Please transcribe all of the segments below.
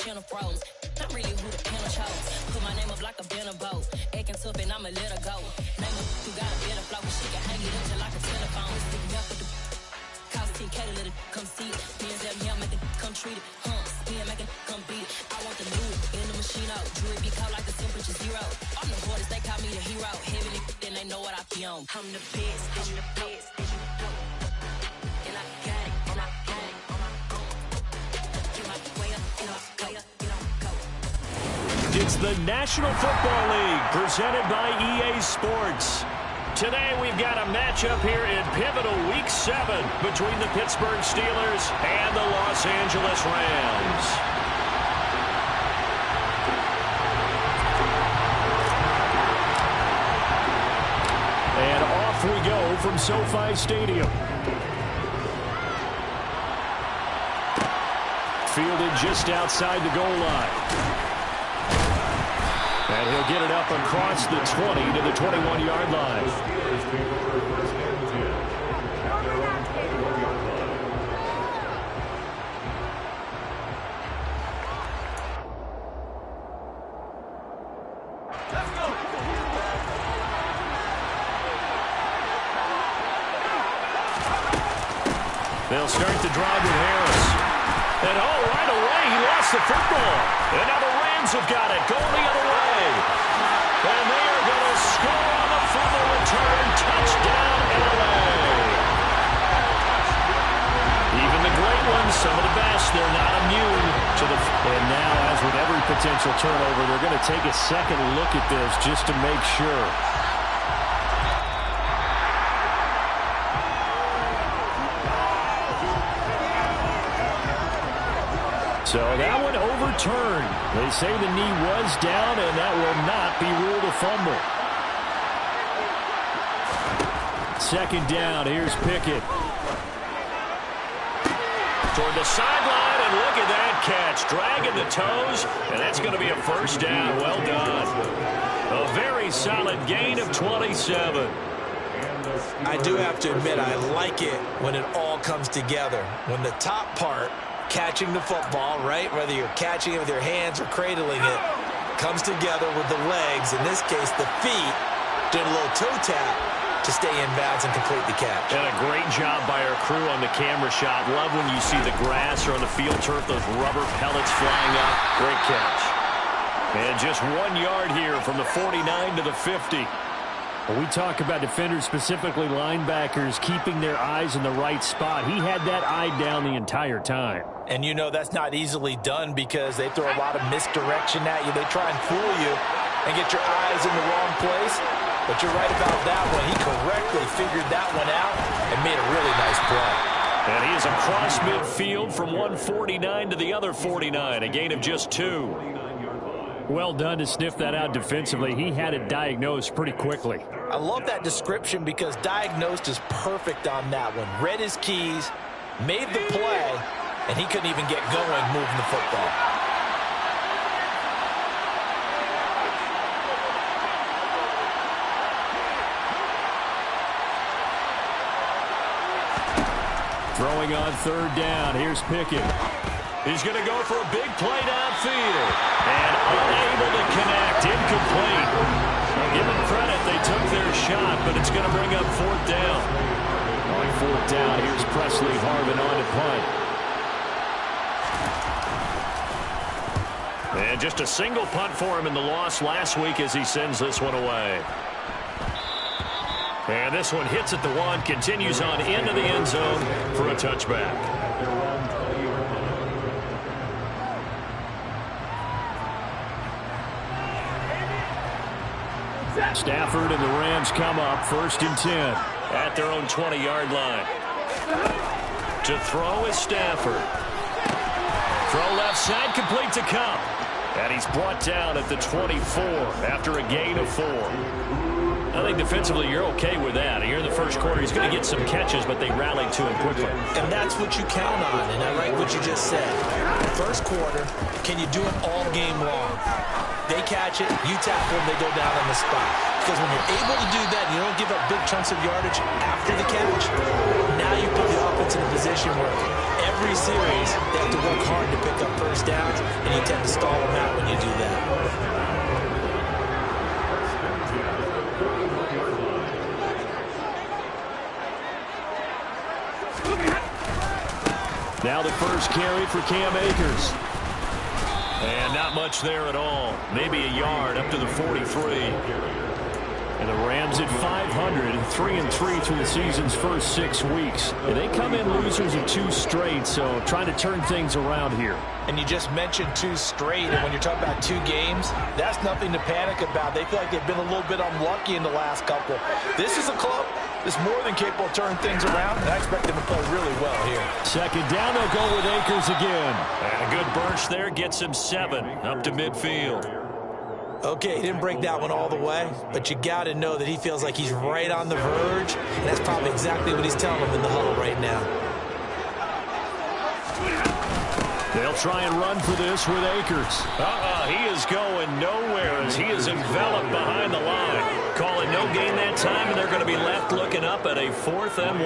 channel froze. I'm really who the panel chose. Put my name up like a banner boat. Acting tough and I'ma let her go. Name her who got a better flow. She can hang it up just like a telephone. Stick me up with the cost 10K to let it come see it. Me and Zeb, yeah, make it come treat it. Spin, make it come beat it. I want the new in the machine out. Jewelry be caught like the temperature zero. I'm the boys, they call me the hero. Heavily, then they know what I be on. I'm the best, I'm the best, and you know. And I got it, and I got it on my own. Get my way up, get off, go up, get on, go. It's the National Football League presented by EA Sports. Today we've got a matchup here in pivotal Week 7 between the Pittsburgh Steelers and the Los Angeles Rams. And off we go from SoFi Stadium. Fielded just outside the goal line. And he'll get it up across the 20 to the 21-yard line. Let's go. They'll start the drive with Harris. And right away, he lost the football. And now the Rams have got it, going the other way. And they are going to score on the fumble return. Touchdown, LA. Even the great ones, some of the best, they're not immune to the... And now, as with every potential turnover, they're going to take a second look at this just to make sure. So that one overturned. They say the knee was down, and that will not be ruled a fumble. Second down, here's Pickett. Toward the sideline, and look at that catch. Dragging the toes, and that's going to be a first down. Well done. A very solid gain of 27. I do have to admit, I like it when it all comes together. When the top part, catching the football, right, whether you're catching it with your hands or cradling it, comes together with the legs, in this case the feet, doing a little toe tap to stay in bounds and complete the catch. And a great job by our crew on the camera shot. Love when you see the grass or on the field turf, those rubber pellets flying up. Great catch. And just 1 yard here from the 49 to the 50. When we talk about defenders, specifically linebackers, keeping their eyes in the right spot, he had that eye down the entire time. And you know that's not easily done because they throw a lot of misdirection at you. They try and fool you and get your eyes in the wrong place. But you're right about that one. He correctly figured that one out and made a really nice play. And he is across midfield from 149 to the other 49, a gain of just 2. Well done to sniff that out defensively. He had it diagnosed pretty quickly. I love that description because diagnosed is perfect on that one. Read his keys, made the play, and he couldn't even get going moving the football. Throwing on third down. Here's Pickett. He's going to go for a big play downfield. And unable to connect. Incomplete. Give them credit. They took their shot, but it's going to bring up fourth down. On fourth down, here's Presley Harvin on to punt. And just a single punt for him in the loss last week as he sends this one away. And this one hits at the 1, continues on into the end zone for a touchback. Stafford and the Rams come up 1st and 10 at their own 20-yard line. To throw is Stafford. Throw left side, complete to Kupp. And he's brought down at the 24 after a gain of 4. I think defensively you're okay with that. Here in the first quarter, he's going to get some catches, but they rallied to him quickly. And that's what you count on, and I like what you just said. First quarter, can you do it all game long? they catch it, you tackle them, they go down on the spot. Because when you're able to do that, you don't give up big chunks of yardage after the catch, now you put the offense in a position where every series they have to work hard to pick up first downs, and you tend to stall them out when you do that. Now the first carry for Cam Akers. And not much there at all. Maybe a yard up to the 43. And the Rams at 500, 3-3 through the season's first 6 weeks. And they come in losers of 2 straight, so trying to turn things around here. And you just mentioned 2 straight, and when you're talking about 2 games, that's nothing to panic about. They feel like they've been a little bit unlucky in the last couple. This is a club that's more than capable of turning things around, and I expect them to play really well here. Second down, they'll go with Akers again. And a good burst there gets him 7 up to midfield. Okay, he didn't break that one all the way, but you got to know that he feels like he's right on the verge, and that's probably exactly what he's telling them in the huddle right now. They'll try and run for this with Akers. He is going nowhere as he is enveloped behind the line. Calling no gain that time, and they're going to be left looking up at a 4th and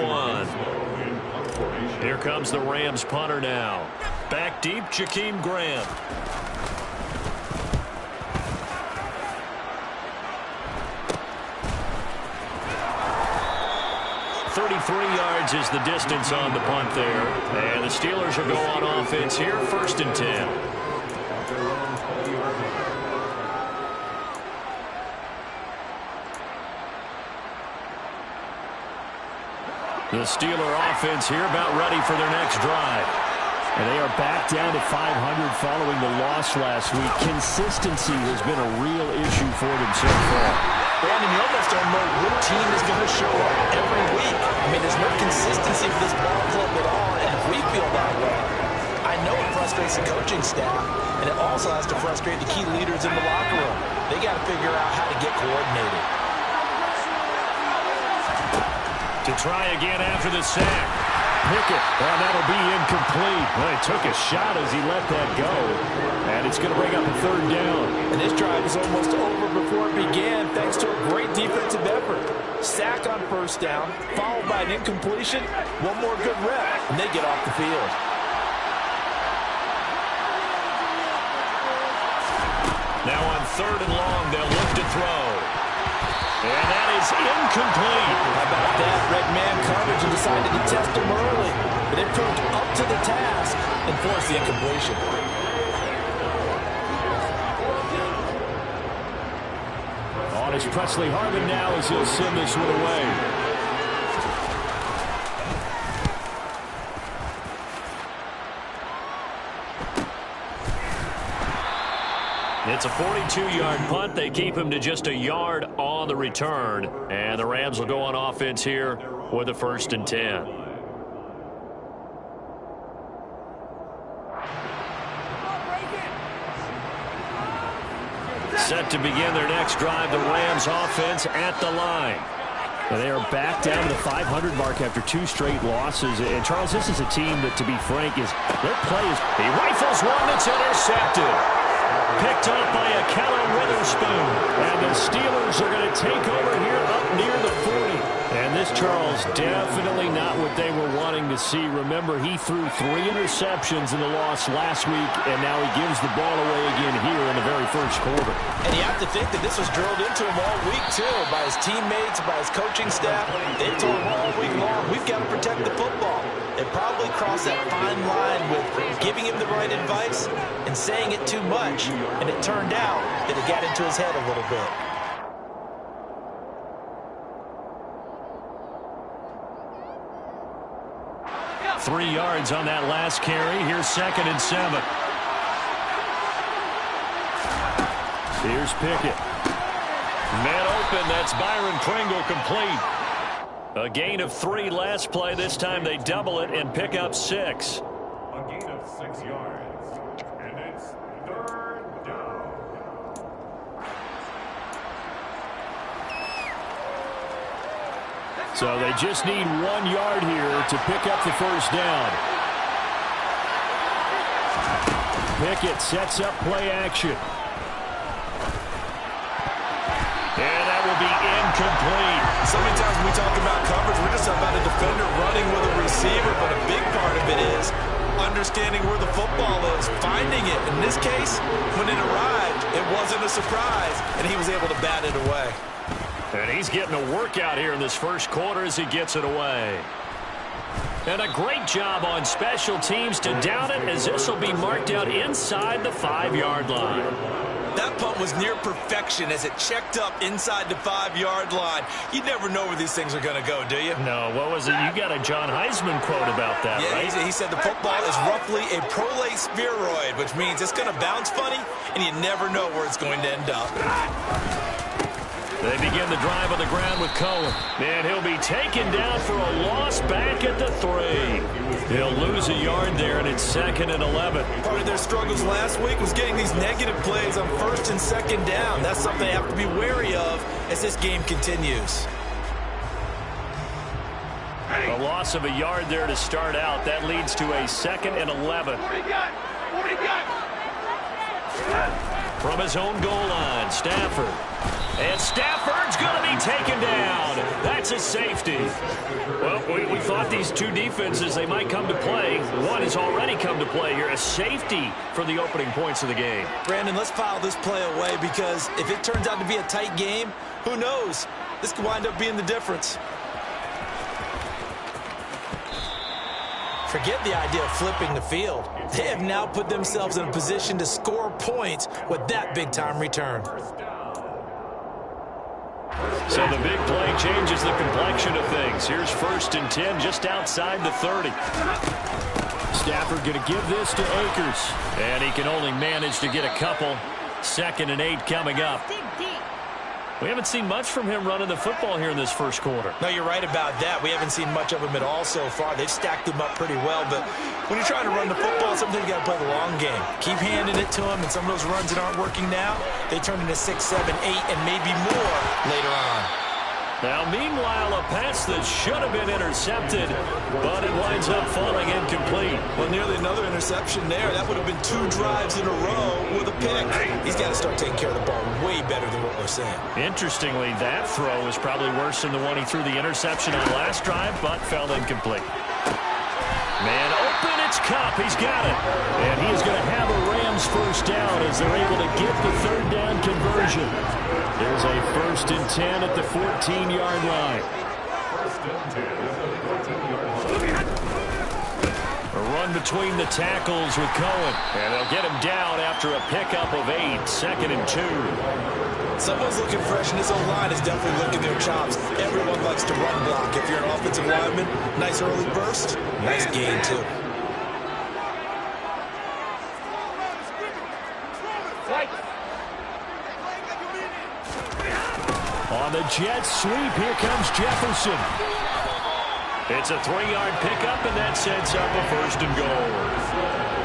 1. Here comes the Rams punter now. Back deep, Jakeem Grant. 33 yards is the distance on the punt there. And the Steelers will go on offense here, 1st and 10. The Steeler offense here about ready for their next drive. And they are back down to 500 following the loss last week. Consistency has been a real issue for them so far. Brandon, you almost don't know what team is going to show up every week. I mean, there's no consistency for this ball club at all, and if we feel that way, I know it frustrates the coaching staff, and it also has to frustrate the key leaders in the locker room. They got to figure out how to get coordinated. To try again after the sack. Pickett, and that'll be incomplete. Well, he took a shot as he let that go. And it's going to bring up a 3rd down. And this drive is almost over before it began thanks to a great defensive effort. Sack on 1st down, followed by an incompletion. One more good rep, and they get off the field. Now on 3rd and long, they'll look to throw. And that is incomplete. How about that? Red man coverage and decided to test him early. But it proved up to the task and forced the incompletion. On is Presley Harvin now as he'll send this one away. It's a 42-yard punt. They keep him to just a yard on the return. And the Rams will go on offense here with a 1st and 10. Set to begin their next drive, the Rams offense at the line. And they are back down to the 500 mark after 2 straight losses. And, Charles, this is a team that, to be frank, their play is... He rifles one that's intercepted. Picked up by a Kellen Witherspoon. And the Steelers are going to take over here up near the 40. And this, Charles, definitely not what they were wanting to see. Remember, he threw 3 interceptions in the loss last week, and now he gives the ball away again here in the very first quarter. And you have to think that this was drilled into him all week, too, by his teammates, by his coaching staff. They told him all week long, we've got to protect the football. They probably crossed that fine line with giving him the right advice and saying it too much, and it turned out that it got into his head a little bit. Three yards on that last carry. Here's 2nd and 7. Here's Pickett. Man open. That's Byron Pringle complete. A gain of 3 last play. This time they double it and pick up 6. A gain of 6 yards. And it's 3rd down. So they just need 1 yard here to pick up the 1st down. Pickett sets up play action. And that will be incomplete. So many times when we talk about coverage, we're just about a defender running with a receiver, but a big part of it is understanding where the football is, finding it. In this case, when it arrived, it wasn't a surprise, and he was able to bat it away. And he's getting a workout here in this first quarter as he gets it away. And a great job on special teams to down it, as this will be marked out inside the 5-yard line. That punt was near perfection as it checked up inside the 5-yard line. You never know where these things are going to go, do you? No, what was it? You got a John Heisman quote about that, yeah, right? He said the football is roughly a prolate spheroid, which means it's going to bounce funny, and you never know where it's going to end up. They begin the drive on the ground with Cohen. And he'll be taken down for a loss back at the 3. He'll lose a yard there, and it's 2nd and 11. Part of their struggles last week was getting these negative plays on 1st and 2nd down. That's something they have to be wary of as this game continues. A loss of a yard there to start out. That leads to a 2nd and 11. From his own goal line, Stafford. And Stafford's going to be taken down. That's a safety. Well, we thought these two defenses, they might come to play. One has already come to play here. A safety for the opening points of the game. Brandon, let's file this play away because if it turns out to be a tight game, who knows? This could wind up being the difference. Forget the idea of flipping the field. They have now put themselves in a position to score points with that big-time return. So the big play changes the complexion of things. Here's 1st and 10 just outside the 30. Stafford going to give this to Akers. And he can only manage to get a couple. 2nd and 8 coming up. We haven't seen much from him running the football here in this first quarter. No, you're right about that. We haven't seen much of him at all so far. They've stacked him up pretty well, but when you're trying to run the football, sometimes you got to play the long game. Keep handing it to him, and some of those runs that aren't working now, they turn into 6, 7, 8, and maybe more later on. Now, meanwhile, a pass that should have been intercepted, but it winds up falling incomplete. Well, nearly another interception there. That would have been 2 drives in a row with a pick. He's got to start taking care of the ball way better than what we're saying. Interestingly, that throw is probably worse than the one he threw the interception on last drive, but fell incomplete. Man open, it's Kupp. He's got it. And he is going to have a Rams first down as they're able to get the 3rd down conversion. There's a 1st and 10 at the 14-yard line. A run between the tackles with Cohen. And they'll get him down after a pickup of 8. 2nd and 2. Someone's looking fresh, and this O-line is definitely licking their chops. Everyone likes to run block. If you're an offensive lineman, nice early burst, nice gain, too. On the jet sweep, here comes Jefferson. It's a 3-yard pickup, and that sets up a 1st and goal.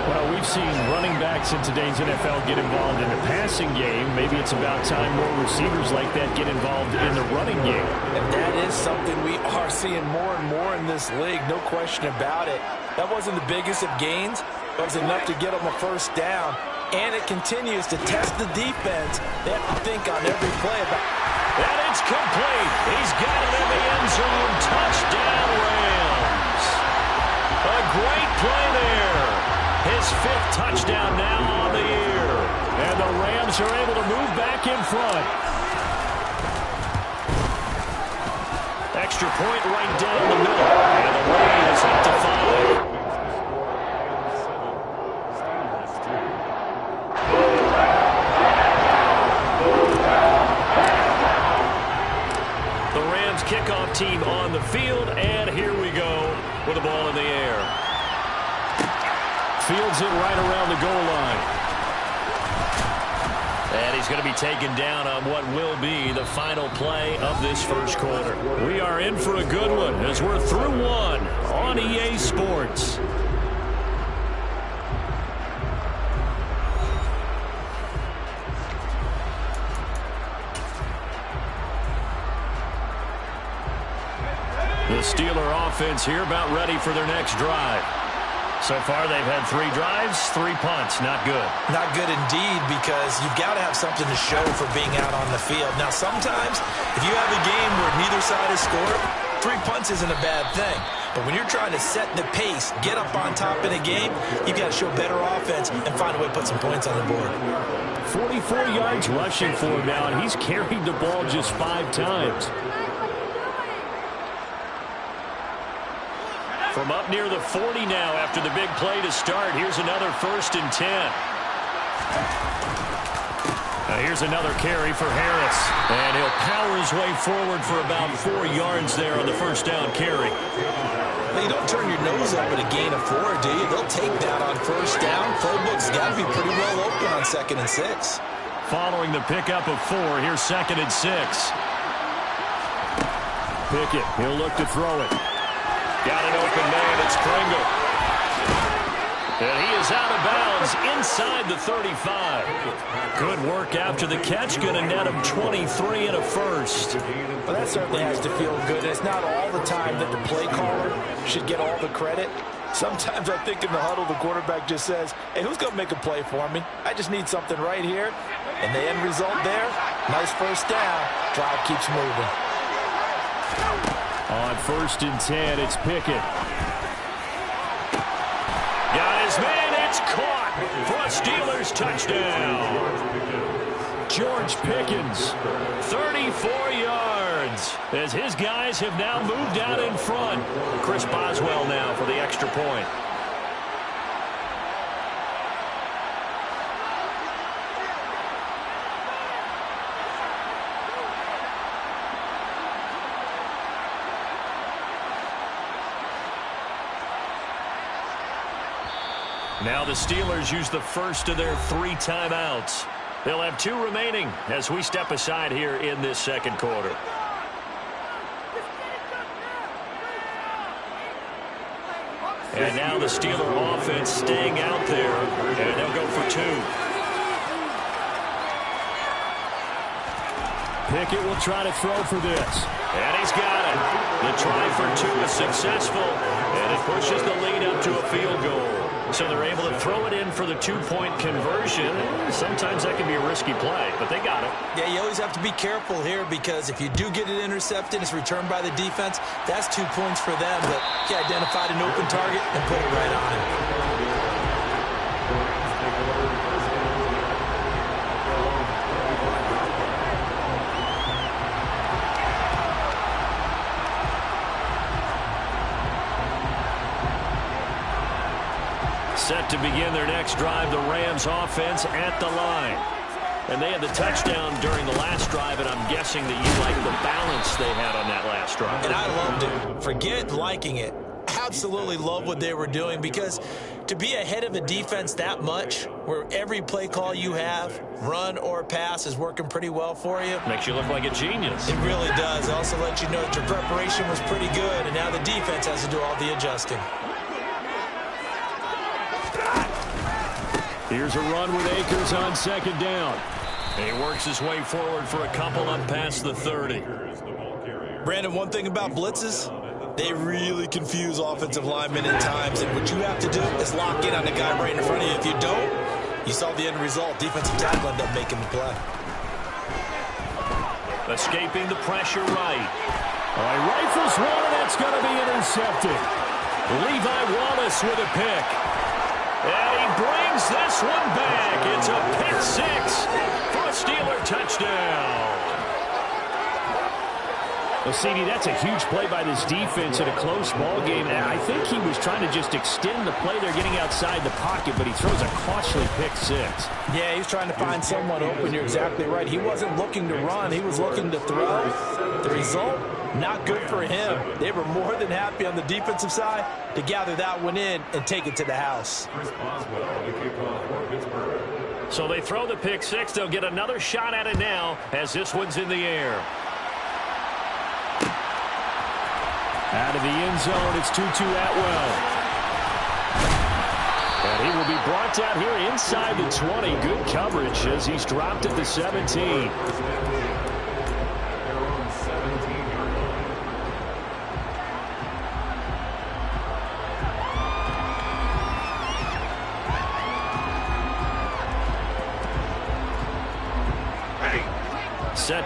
Well, we've seen running backs in today's NFL get involved in the passing game. Maybe it's about time more receivers like that get involved in the running game. And that is something we are seeing more and more in this league, no question about it. That wasn't the biggest of gains, but it was enough to get them a 1st down. And it continues to test the defense. They have to think on every play about. And it's complete. He's got it in the end zone. Touchdown, Rams. A great play there. His 5th touchdown now on the year. And the Rams are able to move back in front. Extra point right down the middle. And the lead is up to 5. Kickoff team on the field, and here we go with the ball in the air. Fields it right around the goal line. And he's going to be taken down on what will be the final play of this first quarter. We are in for a good one as we're through one on EA Sports. The Steeler offense here about ready for their next drive. So far, they've had 3 drives, 3 punts. Not good. Not good indeed, because you've got to have something to show for being out on the field. Now, sometimes, if you have a game where neither side has scored, 3 punts isn't a bad thing. But when you're trying to set the pace, get up on top in a game, you've got to show better offense and find a way to put some points on the board. 44 yards rushing for him now, and he's carried the ball just 5 times. From up near the 40 now after the big play to start. Here's another 1st and 10. Now here's another carry for Harris. And he'll power his way forward for about 4 yards there on the 1st down carry. Well, you don't turn your nose up at a gain of 4, do you? They'll take that on 1st down. Playbook's got to be pretty well open on 2nd and 6. Following the pickup of 4, here's 2nd and 6. Pickett, he'll look to throw it. Got an open man, it's Pringle. And he is out of bounds inside the 35. Good work after the catch, going to net him 23 and a 1st. Well, that certainly has to feel good. It's not all the time that the play caller should get all the credit. Sometimes I think in the huddle, the quarterback just says, hey, who's going to make a play for me? I just need something right here. And the end result there, nice 1st down. Drive keeps moving. On 1st and 10, it's Pickett. Got his man, it's caught for a Steelers touchdown. George Pickens, 34 yards, as his guys have now moved out in front. Chris Boswell now for the extra point. Now the Steelers use the first of their 3 timeouts. They'll have 2 remaining as we step aside here in this 2nd quarter. And now the Steeler offense staying out there, and they'll go for 2. Pickett will try to throw for this. And he's got it. The try for 2 is successful, and it pushes the lead up to a field goal. So they're able to throw it in for the 2-point conversion. Sometimes that can be a risky play, but they got it. Yeah, you always have to be careful here, because if you do get it intercepted, it's returned by the defense. That's 2 points for them, but he identified an open target and put it right on him. Set to begin their next drive, the Rams offense at the line. And they had the touchdown during the last drive, and I'm guessing that you like the balance they had on that last drive. And I loved it. Forget liking it. Absolutely love what they were doing, because to be ahead of a defense that much, where every play call you have, run or pass, is working pretty well for you. Makes you look like a genius. It really does. It also lets you know that your preparation was pretty good, and now the defense has to do all the adjusting. Here's a run with Akers on 2nd down. And he works his way forward for a couple up past the 30. Brandon, one thing about blitzes, they really confuse offensive linemen at times. And what you have to do is lock in on the guy right in front of you. If you don't, you saw the end result. Defensive tackle ended up making the play. Escaping the pressure right. He rifles one, and that's going to be intercepted. Levi Wallace with a pick. And he brings this one back. It's a pick 6 for a Steeler touchdown. Well, CD, that's a huge play by this defense in a close ball game. And I think he was trying to just extend the play. They're getting outside the pocket, but he throws a costly pick 6. Yeah, he was trying to find someone open. You're exactly right. He wasn't looking to run. He was looking to throw. The result, not good for him. They were more than happy on the defensive side to gather that one in and take it to the house. So they throw the pick 6. They'll get another shot at it now as this one's in the air. Out of the end zone, it's Tutu Atwell. And he will be brought down here inside the 20. Good coverage as he's dropped at the 17.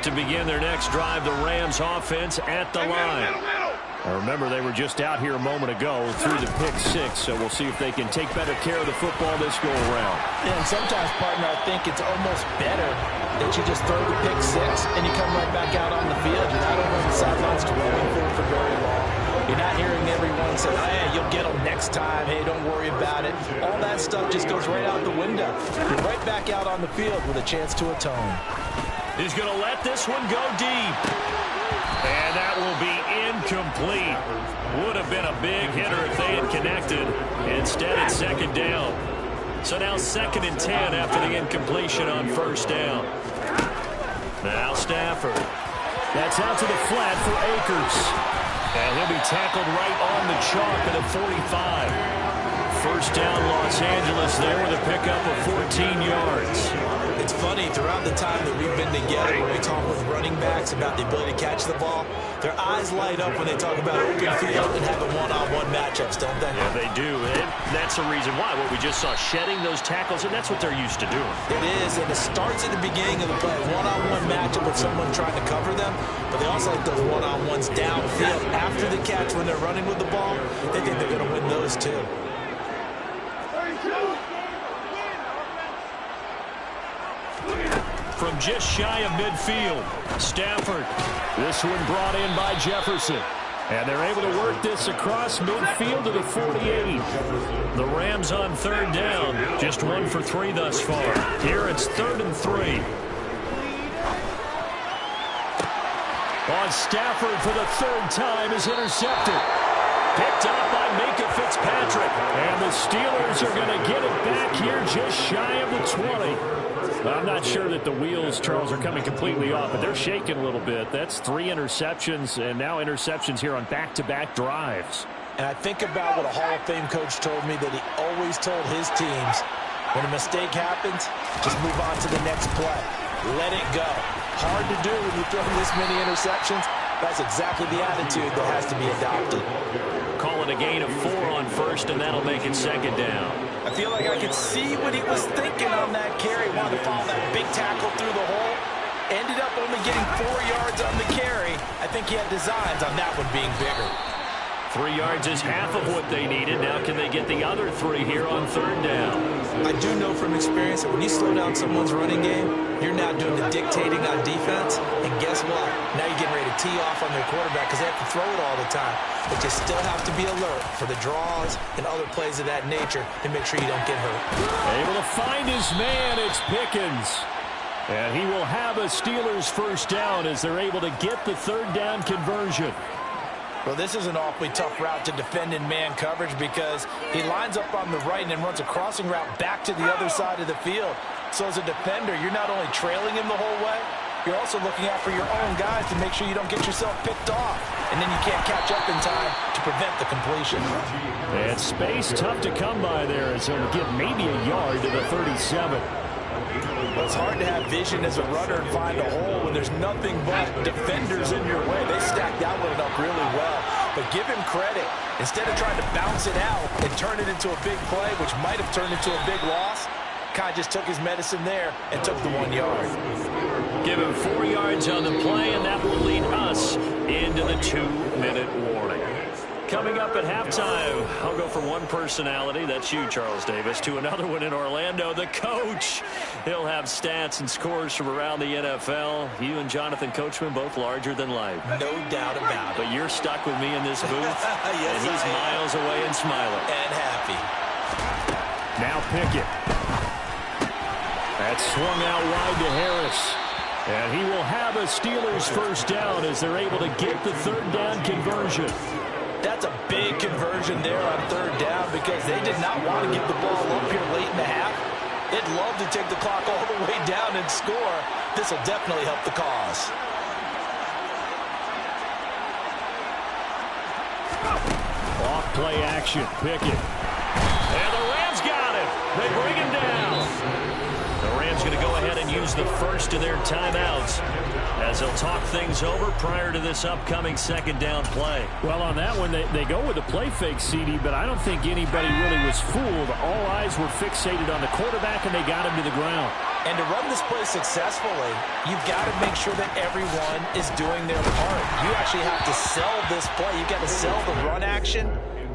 set to begin their next drive. The Rams offense at the line. Now remember, they were just out here a moment ago through the pick six, so we'll see if they can take better care of the football this go-around. Yeah, and sometimes, partner, I think it's almost better that you just throw the pick six and you come right back out on the field. You're not over on the sidelines dwelling for very long. You're not hearing everyone say, hey, you'll get them next time. Hey, don't worry about it. All that stuff just goes right out the window. You're right back out on the field with a chance to atone. He's going to let this one go deep. And that will be incomplete. Would have been a big hitter if they had connected. Instead, it's second down. So now 2nd and 10 after the incompletion on first down. Now Stafford. That's out to the flat for Akers. And he'll be tackled right on the chalk at the 45. First down, Los Angeles there with a pickup of 14 yards. It's funny, throughout the time that we've been together, when we talk with running backs about the ability to catch the ball, their eyes light up when they talk about open field and having one-on-one matchups, don't they? Yeah, they do. And that's the reason why. What we just saw, shedding those tackles, and that's what they're used to doing. It is, and it starts at the beginning of the play. One-on-one matchup with someone trying to cover them, but they also like those one-on-ones downfield after the catch when they're running with the ball. They think they're going to win those too. From just shy of midfield, Stafford. This one brought in by Jefferson. And they're able to work this across midfield to the 48. The Rams on 3rd down. Just 1 for 3 thus far. Here it's 3rd and 3. On Stafford for the 3rd time is intercepted. Picked up by Minkah Fitzpatrick. And the Steelers are going to get it back here just shy of the 20. I'm not sure that the wheels, Charles, are coming completely off, but they're shaking a little bit. That's 3 interceptions, and now interceptions here on back-to-back drives. And I think about what a Hall of Fame coach told me that he always told his teams, when a mistake happens, just move on to the next play. Let it go. Hard to do when you throw this many interceptions. That's exactly the attitude that has to be adopted. Call it a gain of 4 on first, and that'll make it 2nd down. I feel like I could see what he was thinking on that carry. Wanted to follow that big tackle through the hole. Ended up only getting 4 yards on the carry. I think he had designs on that one being bigger. 3 yards is half of what they needed. Now can they get the other 3 here on 3rd down? I do know from experience that when you slow down someone's running game, you're now doing the dictating on defense. And guess what? Now you're getting ready to tee off on their quarterback because they have to throw it all the time. But you still have to be alert for the draws and other plays of that nature to make sure you don't get hurt. Able to find his man. It's Pickens. And he will have a Steelers 1st down as they're able to get the 3rd down conversion. Well, this is an awfully tough route to defend in man coverage because he lines up on the right and then runs a crossing route back to the other side of the field. So as a defender, you're not only trailing him the whole way, you're also looking out for your own guys to make sure you don't get yourself picked off. And then you can't catch up in time to prevent the completion. And space tough to come by there as he'll get maybe a yard to the 37. Well, it's hard to have vision as a runner and find a hole when there's nothing but defenders in your way. They stacked that one up really well. But give him credit. Instead of trying to bounce it out and turn it into a big play, which might have turned into a big loss, Kai just took his medicine there and took the 1 yard. Give him 4 yards on the play, and that will lead us into the 2-minute warning. Coming up at halftime, I'll go from one personality, that's you, Charles Davis, to another one in Orlando, the coach. He'll have stats and scores from around the NFL. You and Jonathan Coachman, both larger than life. No doubt about it. But you're stuck with me in this booth, Yes, and he's miles away and smiling. And happy. Now Pickett. That swung out wide to Harris. And he will have a Steelers 1st down as they're able to get the 3rd down conversion. That's a big conversion there on 3rd down because they did not want to give the ball up here late in the half. They'd love to take the clock all the way down and score. This will definitely help the cause. Off play action, Pickett. And the Rams got it. They bring him down. The Rams going to go ahead and use the first of their timeouts as they'll talk things over prior to this upcoming 2nd down play. Well, on that one, they go with a play fake, CD, but I don't think anybody really was fooled. All eyes were fixated on the quarterback, and they got him to the ground. And to run this play successfully, you've got to make sure that everyone is doing their part. You actually have to sell this play. You've got to sell the run action.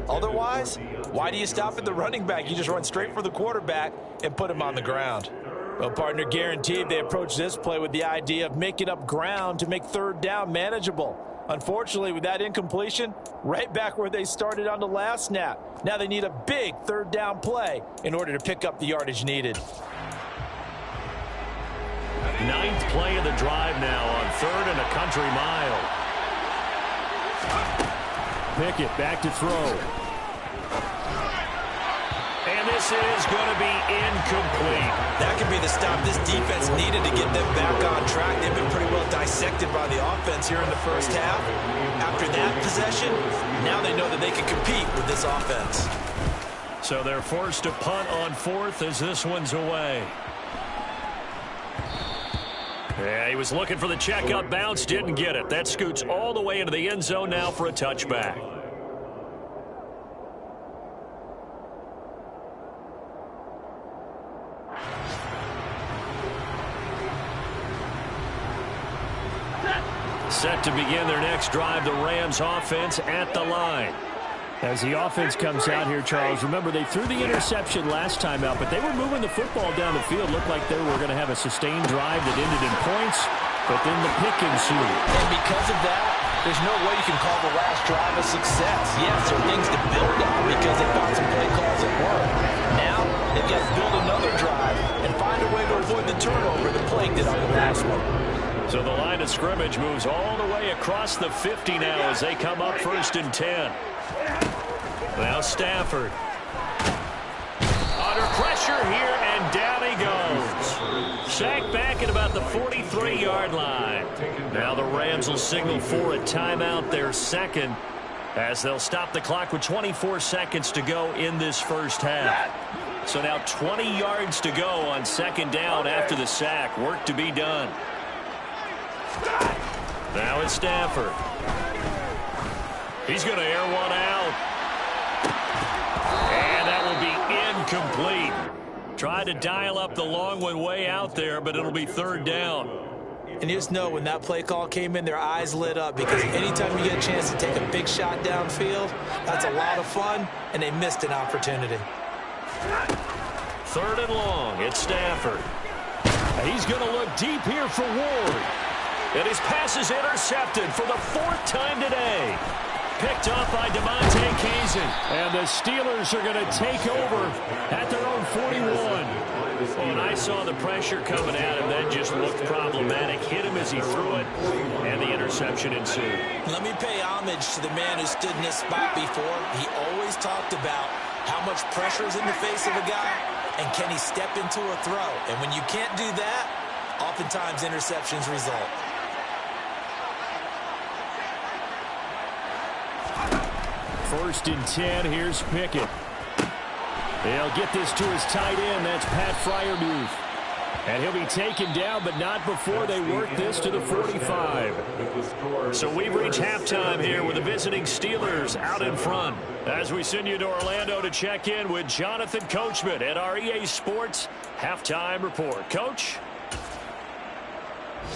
Otherwise, why do you stop at the running back? You just run straight for the quarterback and put him on the ground. Well, partner, guaranteed they approach this play with the idea of making up ground to make third down manageable. Unfortunately, with that incompletion, right back where they started on the last snap. Now they need a big third down play in order to pick up the yardage needed. 9th play of the drive now on 3rd and a country mile. Pickett back to throw. And this is going to be incomplete. That could be the stop this defense needed to get them back on track. They've been pretty well dissected by the offense here in the first half. After that possession, now they know that they can compete with this offense. So they're forced to punt on 4th as this one's away. Yeah, he was looking for the checkup bounce, didn't get it. That scoots all the way into the end zone now for a touchback. Set to begin their next drive, the Rams offense at the line. As the offense comes out here, Charles, remember they threw the interception last time out, but they were moving the football down the field. Looked like they were going to have a sustained drive that ended in points, but then the pick ensued. And because of that, there's no way you can call the last drive a success. Yes, there are things to build on because they found some play calls that work. Now, they've got to build another drive and find a way to avoid the turnover that plagued it on the last one. So the line of scrimmage moves all the way across the 50 now as they come up 1st and 10. Now Stafford. Under pressure here, and down he goes. Sacked back at about the 43-yard line. Now the Rams will signal for a timeout, their second, as they'll stop the clock with 24 seconds to go in this first half. So now 20 yards to go on 2nd down after the sack. Work to be done. Now it's Stafford. He's going to air one out. And that will be incomplete. Tried to dial up the long one way out there, but it'll be 3rd down. And you just know when that play call came in, their eyes lit up because anytime you get a chance to take a big shot downfield, that's a lot of fun, and they missed an opportunity. 3rd and long. It's Stafford. He's going to look deep here for Ward. And his pass is intercepted for the 4th time today. Picked off by Damontae Kazee. And the Steelers are going to take over at their own 41. When I saw the pressure coming at him, that just looked problematic. Hit him as he threw it, and the interception ensued. Let me pay homage to the man who stood in this spot before. He always talked about how much pressure is in the face of a guy, and can he step into a throw. And when you can't do that, oftentimes interceptions result. First and 10, here's Pickett. They'll get this to his tight end. That's Pat Freiermuth. And he'll be taken down, but not before they work this to the 45. So we've reached halftime here with the visiting Steelers out in front. As we send you to Orlando to check in with Jonathan Coachman at our EA Sports Halftime Report. Coach?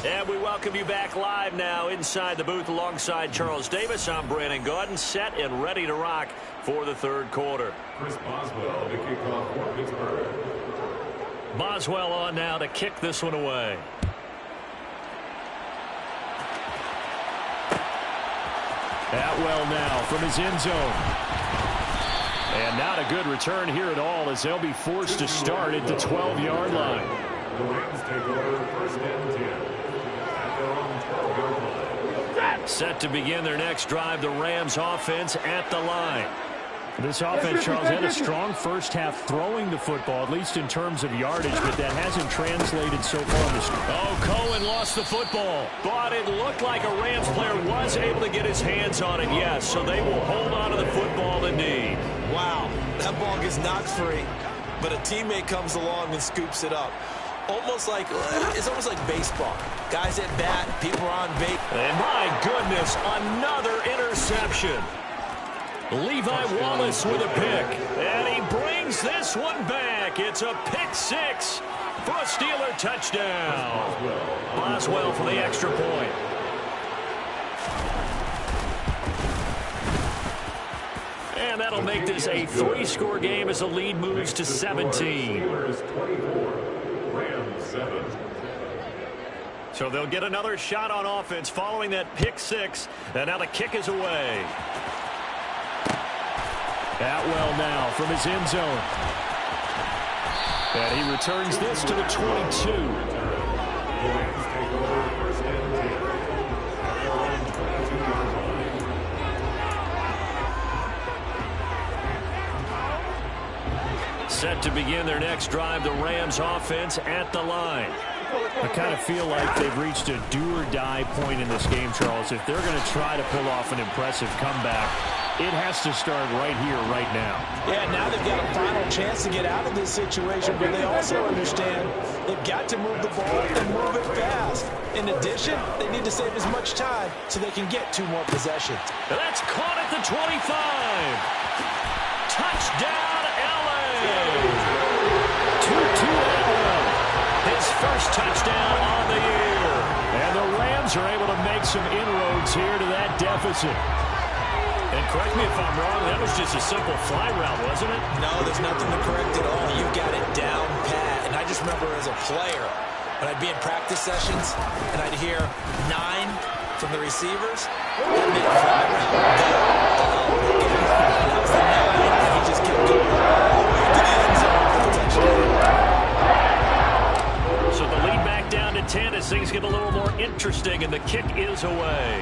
And we welcome you back live now inside the booth alongside Charles Davis. I'm Brandon Gaudin, set and ready to rock for the 3rd quarter. Chris Boswell, the kickoff for Pittsburgh. Boswell on now to kick this one away. Atwell now from his end zone. And not a good return here at all as they'll be forced to start at the 12-yard line. The Rams take over 1st and 10 at their own 12-yard line. Set to begin their next drive, the Rams offense at the line. This offense, Charles, had a strong first half throwing the football, at least in terms of yardage, but that hasn't translated so far in this. Oh, Cohen lost the football, but it looked like a Rams player was able to get his hands on it, yes, so they will hold on to the football indeed. Wow, that ball gets knocked free, but a teammate comes along and scoops it up. It's almost like baseball. Guys at bat, people are on base. And my goodness, another interception. Levi Wallace with a pick, and he brings this one back. It's a pick 6 for a Steeler touchdown. Boswell for the extra point. And that'll make this a 3-score game as the lead moves to 17. Steelers 24, Rams 7. So they'll get another shot on offense following that pick 6. And now the kick is away. Atwell now from his end zone. And he returns this to the 22. Rams take over first and 10. Their own 22-yard line. Set to begin their next drive, the Rams offense at the line. I kind of feel like they've reached a do-or-die point in this game, Charles. If they're going to try to pull off an impressive comeback, it has to start right here, right now. Yeah, now they've got a final chance to get out of this situation, but they also understand they've got to move the ball and move it fast. In addition, they need to save as much time so they can get 2 more possessions. That's caught at the 25. Touchdown, LA. Tutu Atwell. His first touchdown on the year. And the Rams are able to make some inroads here to that deficit. And correct me if I'm wrong, that was just a simple fly route, wasn't it? No, there's nothing to correct at all. You've got it down pat. And I just remember as a player, when I'd be in practice sessions and I'd hear 9 from the receivers, that meant fly route, go. That was the 9, and he just kept going all the way to the end zone for the touchdown. So the lead back down to 10 as things get a little more interesting, and the kick is away.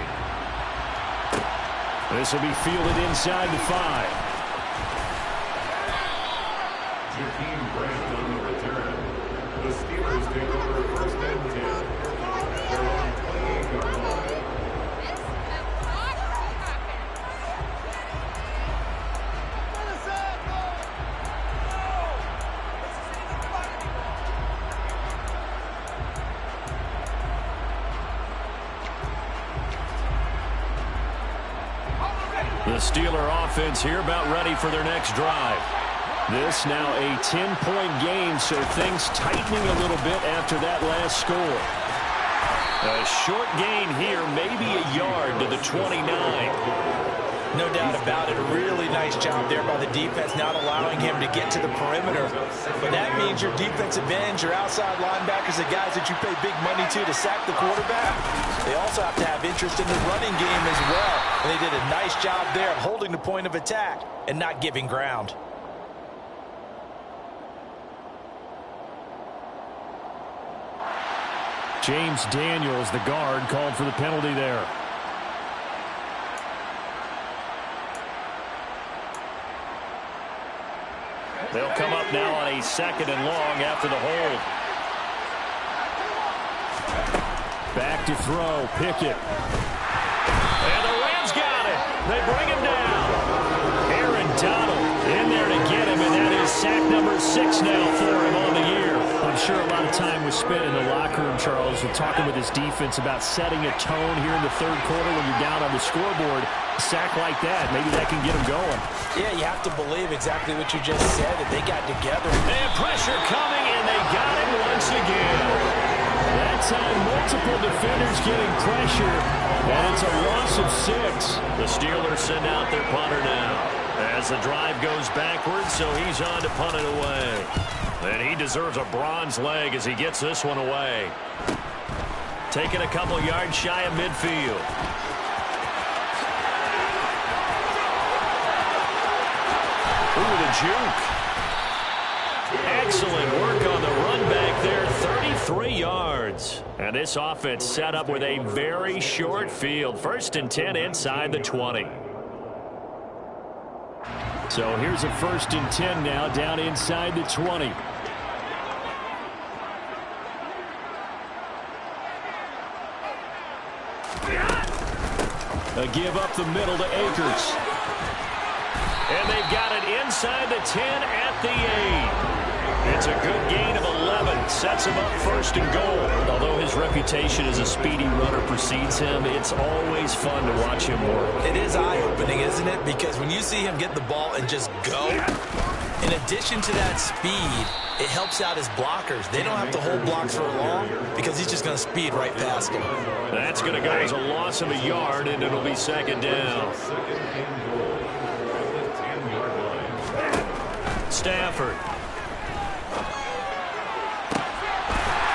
This will be fielded inside the 5. Jakeem Grant on the return. The Steelers take over first and 10. Their own 28-yard line. The Steeler offense here about ready for their next drive. This now a 10-point game, so things tightening a little bit after that last score. A short gain here, maybe a yard to the 29. No doubt about it. A really nice job there by the defense, not allowing him to get to the perimeter. But that means your defensive ends, your outside linebackers, the guys that you pay big money to sack the quarterback, they also have to have interest in the running game as well. And they did a nice job there of holding the point of attack and not giving ground. James Daniels, the guard, called for the penalty there. They'll come up now on a 2nd and long after the hold. Back to throw, Pickett. And the Rams got it. They bring him down. Aaron Donald in there to get him, and that is sack number 6 now for him on the year. I'm sure a lot of time was spent in the locker room, Charles, with talking with his defense about setting a tone here in the 3rd quarter when you're down on the scoreboard. A sack like that, maybe that can get him going. Yeah, you have to believe exactly what you just said, that they got together. They have pressure coming, and they got him once again. That time, multiple defenders getting pressure, and it's a loss of 6. The Steelers send out their punter now as the drive goes backwards, so he's on to punt it away. And he deserves a bronze leg as he gets this one away. Taking a couple yards shy of midfield. Ooh, the juke. Excellent work on the run back there, 33 yards. And this offense set up with a very short field. 1st and 10 inside the 20. So here's a 1st and 10 now down inside the 20. A give up the middle to Akers. And they've got it inside the 10 at the 8. It's a good gain of 11. Sets him up 1st and goal. Although his reputation as a speedy runner precedes him, it's always fun to watch him work. It is eye-opening, isn't it? Because when you see him get the ball and just go, in addition to that speed, it helps out his blockers. They don't have to hold blocks for long because he's just going to speed right past them. That's going to go as a loss of a yard, and it'll be second down. Stafford.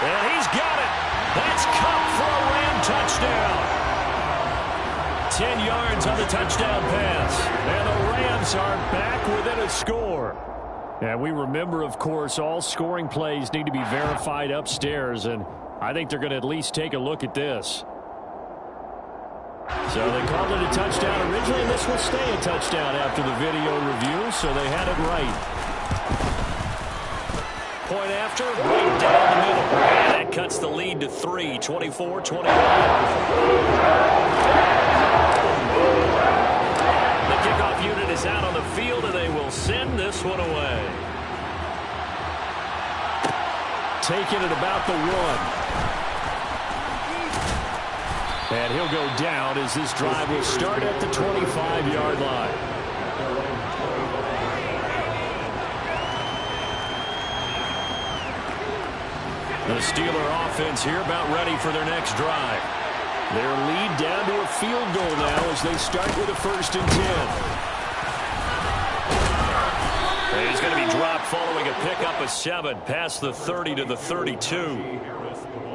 And he's got it. That's Kupp for a Ram touchdown. 10 yards on the touchdown pass. And the Rams are back within a score. And we remember, of course, all scoring plays need to be verified upstairs, and I think they're going to at least take a look at this. So they called it a touchdown originally, and this will stay a touchdown after the video review, so they had it right. Point after, right down the middle. And that cuts the lead to 3, 24-21. The kickoff unit is out on the field, and they will send this one away. Taking it about the 1. And he'll go down as this drive will start at the 25-yard line. The Steeler offense here about ready for their next drive. Their lead down to a field goal now as they start with a 1st and 10. He's going to be dropped following a pickup of 7 past the 30 to the 32.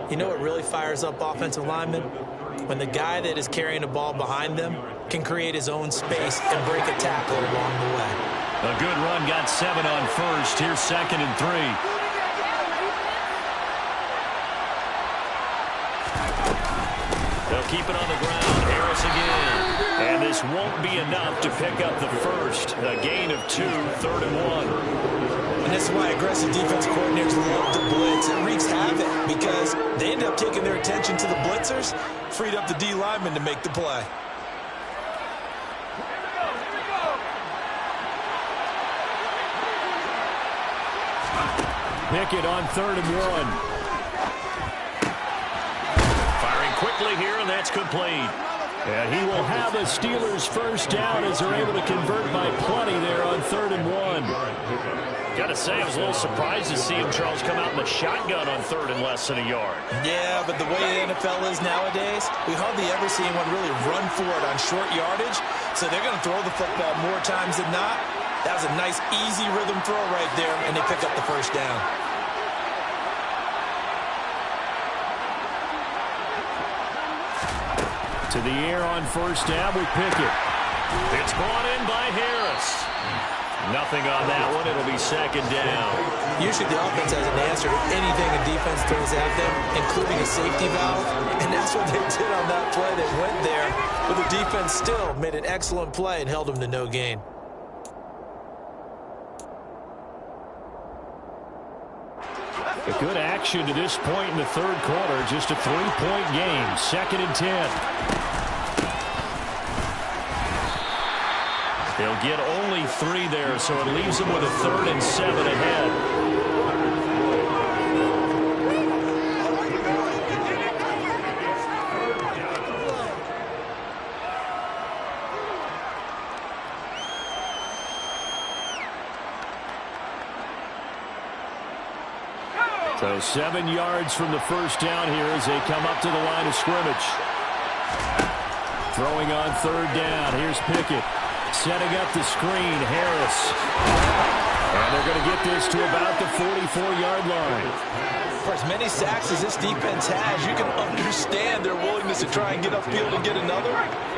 You know what really fires up offensive linemen? When the guy that is carrying the ball behind them can create his own space and break a tackle along the way. A good run got 7 on 1st. Here's 2nd and 3. They'll keep it on the ground. Harris again. And this won't be enough to pick up the 1st. A gain of 2, 3rd and 1. And this is why aggressive defense coordinators love to blitz. It wreaks havoc because they end up taking their attention to the blitzers, freed up the D lineman to make the play. Pickett on 3rd and 1. Quickly here, and that's complete. And he will have the Steelers' 1st down as they're able to convert by plenty there on 3rd and 1. Got to say, I was a little surprised to see him, Charles, come out in the shotgun on 3rd and less than a yard. Yeah, but the way the NFL is nowadays, we hardly ever see anyone really run for it on short yardage, so they're going to throw the football more times than not. That was a nice, easy rhythm throw right there, and they pick up the 1st down. To the air on 1st down with Pickett. It's brought in by Harris. Nothing on that one. It'll be 2nd down. Usually the offense has an answer to anything a defense throws at them, including a safety valve. And that's what they did on that play. They went there, but the defense still made an excellent play and held them to no gain. A good action to this point in the 3rd quarter. Just a 3-point game. 2nd and 10. They'll get only 3 there, so it leaves them with a 3rd and 7 ahead. So 7 yards from the 1st down here as they come up to the line of scrimmage. Throwing on 3rd down. Here's Pickett. Setting up the screen, Harris. And they're going to get this to about the 44-yard line. For as many sacks as this defense has, you can understand their willingness to try and get upfield and get another.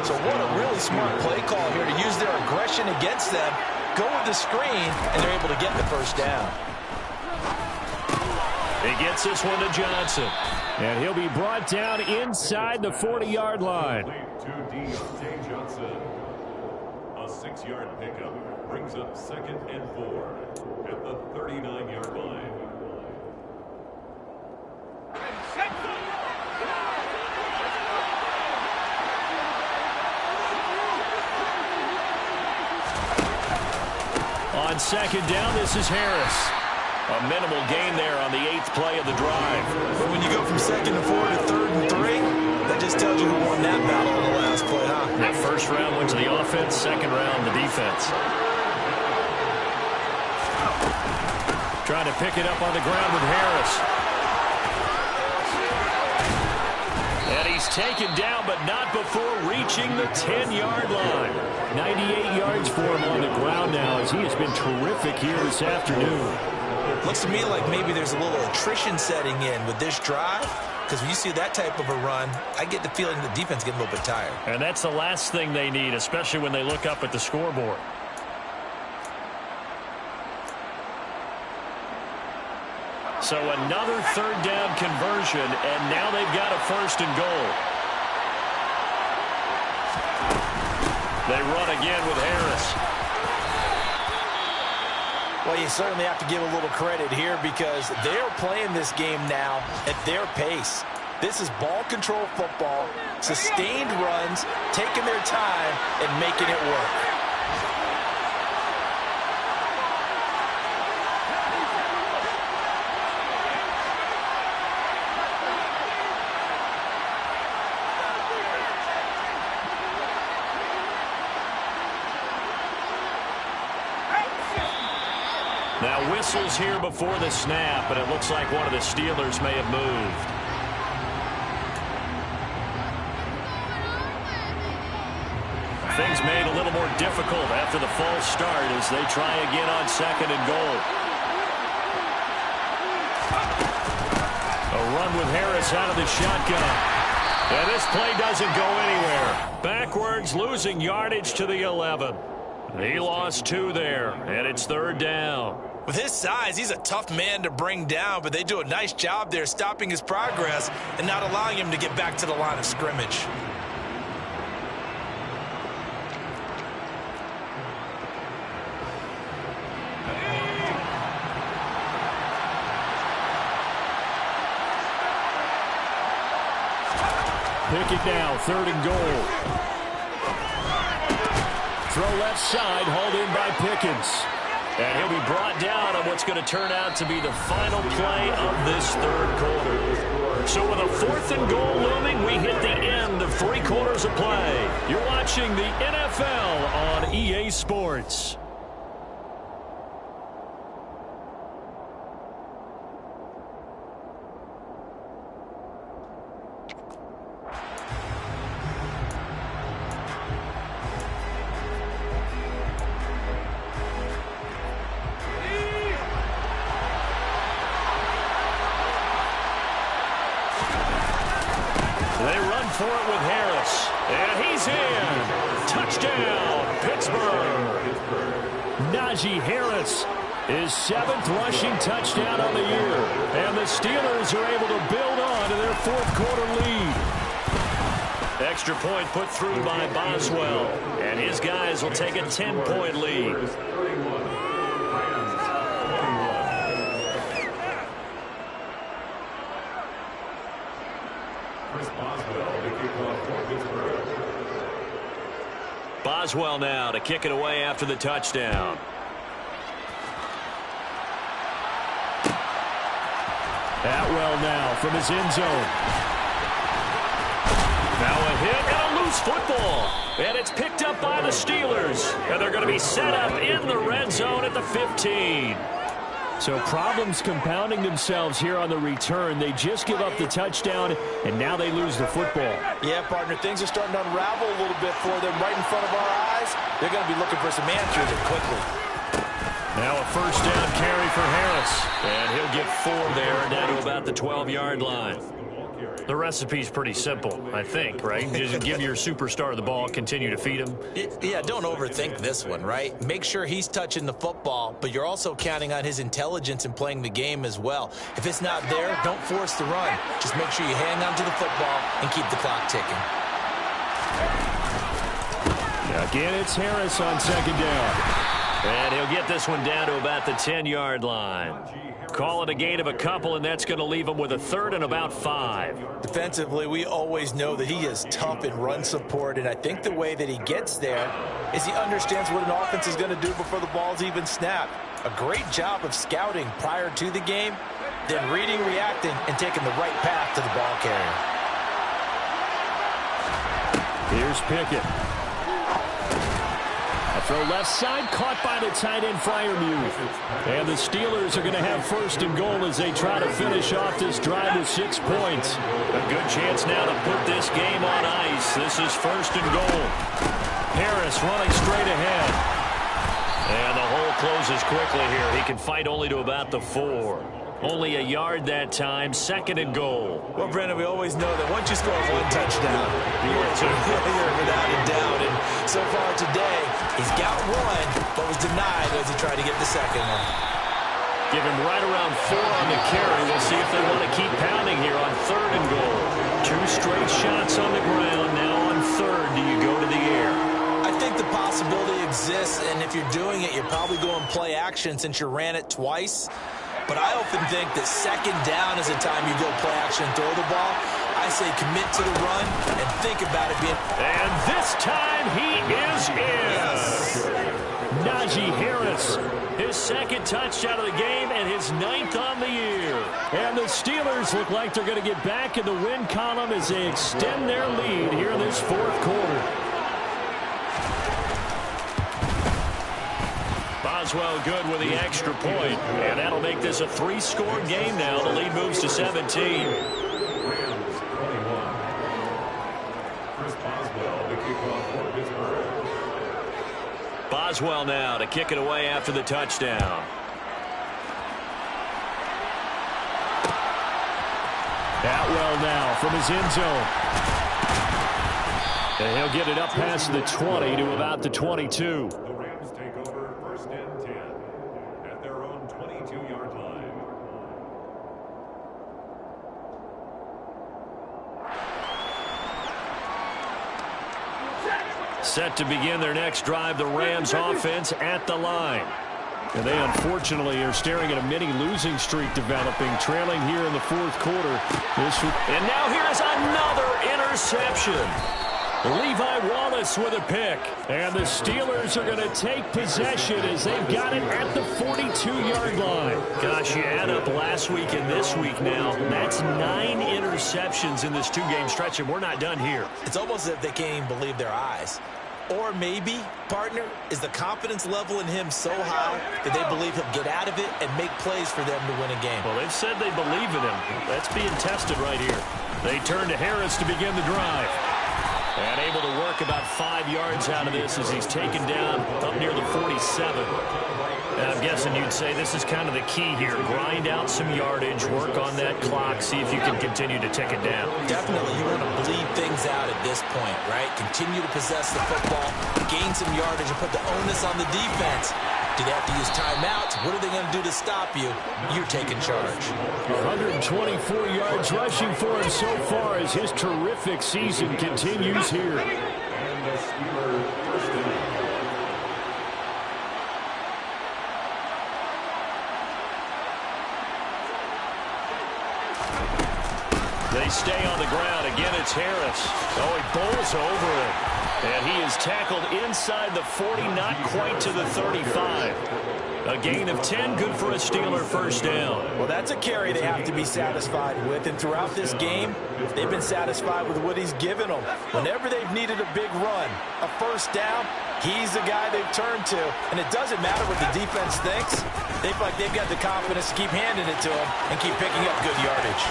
So what a really smart play call here to use their aggression against them, go with the screen, and they're able to get the 1st down. He gets this one to Johnson. And he'll be brought down inside the 40-yard line. A 6-yard pickup brings up 2nd and 4 at the 39-yard line. On 2nd down, this is Harris. A minimal gain there on the 8th play of the drive. But when you go from 2nd and 4 to 3rd and 3, that just tells you who won that battle in the last play, huh? That 1st round went to the offense, 2nd round the defense. Trying to pick it up on the ground with Harris. And he's taken down, but not before reaching the 10-yard line. 98 yards for him on the ground now, as he has been terrific here this afternoon. Looks to me like maybe there's a little attrition setting in with this drive, because when you see that type of a run, I get the feeling the defense getting a little bit tired. And that's the last thing they need, especially when they look up at the scoreboard. So another third down conversion, and now they've got a first and goal. They run again with Harris. Well, you certainly have to give a little credit here because they're playing this game now at their pace. This is ball control football, sustained runs, taking their time, and making it work. Now whistles here before the snap, and it looks like one of the Steelers may have moved. Things made a little more difficult after the false start as they try again on second and goal. A run with Harris out of the shotgun. And this play doesn't go anywhere. Backwards, losing yardage to the 11. He lost 2 there, and it's third down. With his size, he's a tough man to bring down, but they do a nice job there stopping his progress and not allowing him to get back to the line of scrimmage. Pick it now, third and goal. Throw left side, hauled in by Pickens. And he'll be brought down on what's going to turn out to be the final play of this third quarter. So with a fourth and goal looming, we hit the end of 3 quarters of play. You're watching the NFL on EA Sports. For it with Harris, and he's in. Touchdown, Pittsburgh. Najee Harris, his 7th rushing touchdown on the year, and the Steelers are able to build on to their 4th quarter lead. Extra point put through by Boswell, and his guys will take a 10-point lead. Boswell now to kick it away after the touchdown. Atwell now from his end zone. Now a hit and a loose football. And it's picked up by the Steelers. And they're going to be set up in the red zone at the 15. So problems compounding themselves here on the return. They just give up the touchdown, and now they lose the football. Yeah, partner, things are starting to unravel a little bit for them right in front of our eyes. They're going to be looking for some answers and quickly. Now a first down carry for Harris, and he'll get 4 there down to about the 12-yard line. The recipe's pretty simple, I think, right? Just give your superstar the ball, continue to feed him. Yeah, don't overthink this one, right? Make sure he's touching the football, but you're also counting on his intelligence in playing the game as well. If it's not there, don't force the run. Just make sure you hang on to the football and keep the clock ticking. Again, it's Harris on second down. And he'll get this one down to about the 10-yard line. Call it a gain of a couple, and that's going to leave him with a third and about 5. Defensively, we always know that he is tough in run support, and I think the way that he gets there is he understands what an offense is going to do before the ball's even snapped. A great job of scouting prior to the game, then reading, reacting, and taking the right path to the ball carrier. Here's Pickett. A throw left side, caught by the tight end, Freiermuth. And the Steelers are going to have first and goal as they try to finish off this drive with 6 points. A good chance now to put this game on ice. This is first and goal. Harris running straight ahead. And the hole closes quickly here. He can fight only to about the 4. Only a yard that time, second and goal. Well, Brendan, we always know that once you score 1 touchdown, you're without a doubt. And so far today, he's got 1, but was denied as he tried to get the second one. Give him right around 4 on the carry. We'll see if they want to keep pounding here on third and goal. 2 straight shots on the ground. Now on third, do you go to the air? I think the possibility exists, and if you're doing it, you're probably going play action since you ran it twice. But I often think that second down is the time you go play action and throw the ball. I say commit to the run and think about it being... And this time he is in. Yes. Najee Harris, his second touchdown of the game and his 9th on the year. And the Steelers look like they're going to get back in the win column as they extend their lead here in this 4th quarter. Boswell good with the extra point, and that'll make this a 3-score game now. The lead moves to 17. Rams 21. Chris Boswell, the kickoff for Pittsburgh. Boswell now to kick it away after the touchdown. Atwell now from his end zone. And he'll get it up past the 20 to about the 22. The Rams take over first and 10 at their own 22-yard line. Set to begin their next drive, the Rams offense at the line. And they unfortunately are staring at a mini losing streak developing, trailing here in the 4th quarter. And now here is another interception. Levi Wallace with a pick. And the Steelers are going to take possession as they've got it at the 42-yard line. Gosh, you add up last week and this week now. That's 9 interceptions in this 2-game stretch, and we're not done here. It's almost as if they can't even believe their eyes. Or maybe, partner, is the confidence level in him so high that they believe he'll get out of it and make plays for them to win a game. Well, they've said they believe in him. That's being tested right here. They turn to Harris to begin the drive. And able to work about 5 yards out of this as he's taken down up near the 47. And I'm guessing you'd say this is kind of the key here. Grind out some yardage, work on that clock, see if you can continue to tick it down. Definitely, you want to bleed things out at this point, right? Continue to possess the football, gain some yardage, and put the onus on the defense. Do they have to use timeouts? What are they going to do to stop you? You're taking charge. 124 yards rushing for him so far as his terrific season continues here. And the Steelers first and 10. They stay on the ground. Again, it's Harris. Oh, he bowls over it. And he is tackled inside the 40, not quite to the 35. A gain of 10, good for a Steeler first down. Well, that's a carry they have to be satisfied with. And throughout this game, they've been satisfied with what he's given them. Whenever they've needed a big run, a first down, he's the guy they've turned to. And it doesn't matter what the defense thinks. They feel like they've got the confidence to keep handing it to him and keep picking up good yardage.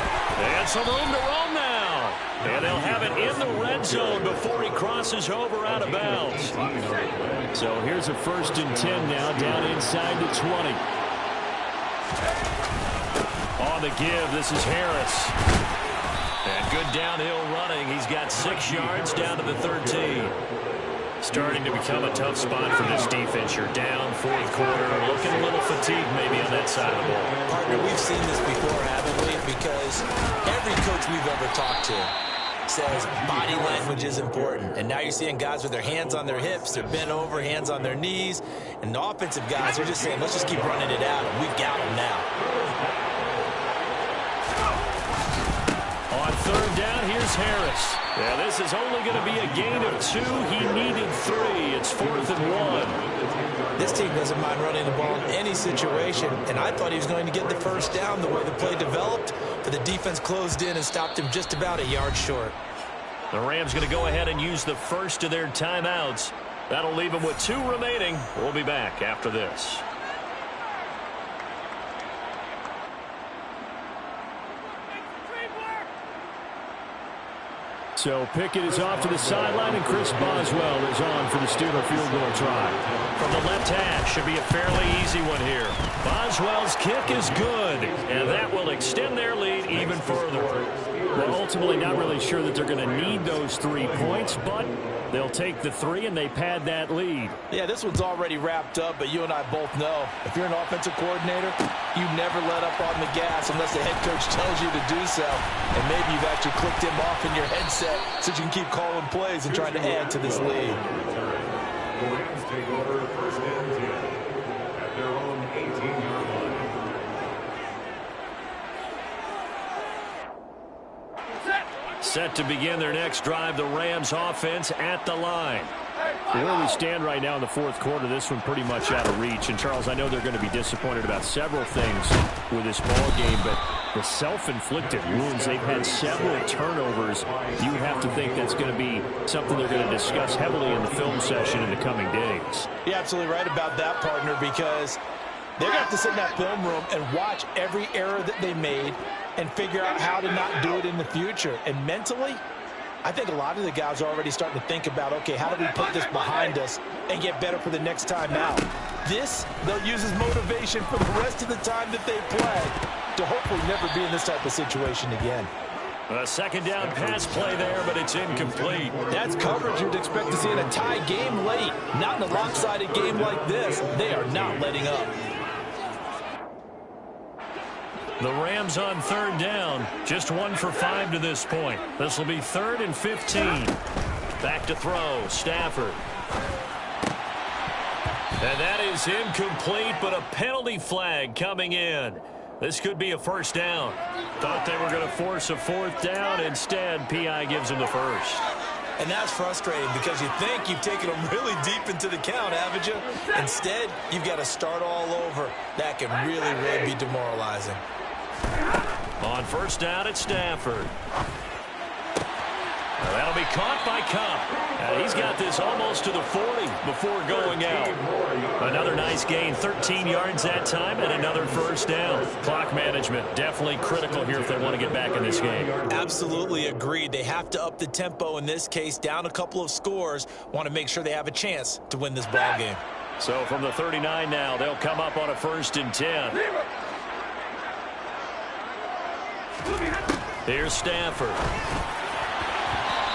And some room to roam now. And they'll have it in the red zone before he crosses over out of bounds. So here's a first and 10 now down inside the 20. On the give, this is Harris. And good downhill running. He's got 6 yards down to the 13. Starting to become a tough spot for this defense. You're down 4th quarter, looking a little fatigued maybe on that side of the ball. Partner, we've seen this before, haven't we? Because every coach we've ever talked to says body language is important. And now you're seeing guys with their hands on their hips, they're bent over, hands on their knees. And the offensive guys are just saying, let's just keep running it out, and we've got them now. On third down, here's Harris. Yeah, this is only going to be a gain of 2. He needed 3. It's 4th and 1. This team doesn't mind running the ball in any situation, and I thought he was going to get the first down the way the play developed, but the defense closed in and stopped him just about a yard short. The Rams going to go ahead and use the first of their timeouts. That'll leave them with 2 remaining. We'll be back after this. So Pickett is off to the sideline, and Chris Boswell is on for the Steeler field goal try. From the left hash, should be a fairly easy one here. Boswell's kick is good, and that will extend their lead even further. Well, ultimately, not really sure that they're going to need those 3 points, but they'll take the 3, and they pad that lead. Yeah, this one's already wrapped up, but you and I both know if you're an offensive coordinator, you never let up on the gas unless the head coach tells you to do so. And maybe you've actually clicked him off in your headset so you can keep calling plays and trying to add to this lead. The Rams take over first and 10 at their own 18-yard line. Set to begin their next drive, the Rams offense at the line. Where we stand right now in the fourth quarter, this one pretty much out of reach. And, Charles, I know they're going to be disappointed about several things with this ball game, but the self-inflicted wounds, they've had several turnovers. You would have to think that's going to be something they're going to discuss heavily in the film session in the coming days. You're absolutely right about that, partner, because they're going to have to sit in that film room and watch every error that they made and figure out how to not do it in the future. And mentally, I think a lot of the guys are already starting to think about, okay, how do we put this behind us and get better for the next time out? This, they'll use as motivation for the rest of the time that they play to hopefully never be in this type of situation again. A second down pass play there, but it's incomplete. That's coverage you'd expect to see in a tie game late. Not in a lopsided game like this. They are not letting up. The Rams on third down, just 1 for 5 to this point. This will be 3rd and 15. Back to throw, Stafford. And that is incomplete, but a penalty flag coming in. This could be a first down. Thought they were going to force a 4th down. Instead, P.I. gives them the first. And that's frustrating because you think you've taken them really deep into the count, haven't you? Instead, you've got to start all over. That can really, really be demoralizing. On first down, it's Stafford. That'll be caught by Kupp. He's got this almost to the 40 before going out. Another nice gain, 13 yards that time, and another first down. Clock management, definitely critical here if they want to get back in this game. Absolutely agreed. They have to up the tempo in this case, down a couple of scores. Want to make sure they have a chance to win this ball game. So from the 39 now, they'll come up on a 1st and 10. Here's Stafford.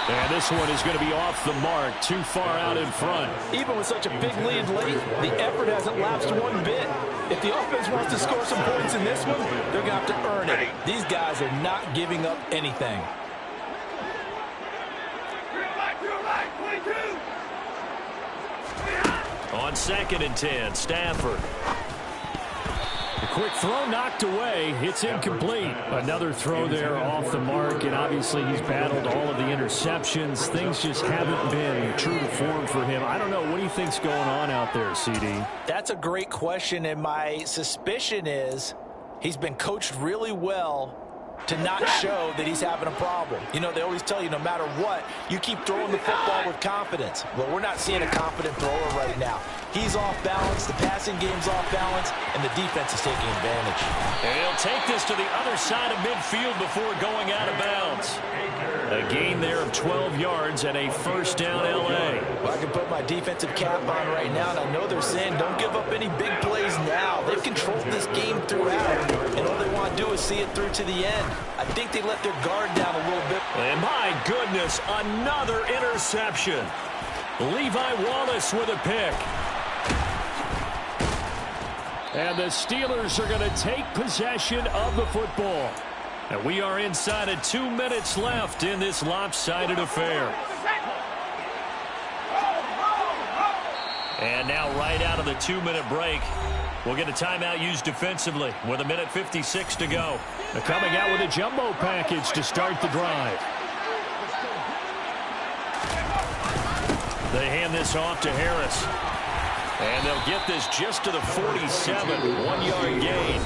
And this one is going to be off the mark, too far out in front. Even with such a big lead late, the effort hasn't lapsed one bit. If the offense wants to score some points in this one, they're going to have to earn it. These guys are not giving up anything. On 2nd and 10, Stafford. Quick throw knocked away. It's incomplete. Another throw there off the mark, and obviously he's battled all of the interceptions. Things just haven't been true to form for him. I don't know. What do you think's going on out there, CD? That's a great question, and my suspicion is he's been coached really well to not show that he's having a problem. You know, they always tell you no matter what, you keep throwing the football with confidence. Well, we're not seeing a confident thrower right now. He's off balance, the passing game's off balance, and the defense is taking advantage. And he'll take this to the other side of midfield before going out of bounds. A gain there of 12 yards and a first down L.A. Well, I can put my defensive cap on right now, and I know they're saying don't give up any big plays now. They've controlled this game throughout, and all they want to do is see it through to the end. I think they let their guard down a little bit. And my goodness, another interception. Levi Wallace with a pick. And the Steelers are going to take possession of the football. And we are inside of 2 minutes left in this lopsided affair. And now right out of the 2-minute break, we'll get a timeout used defensively with 1:56 to go. They're coming out with a jumbo package to start the drive. They hand this off to Harris. And they'll get this just to the 47, 1-yard gain.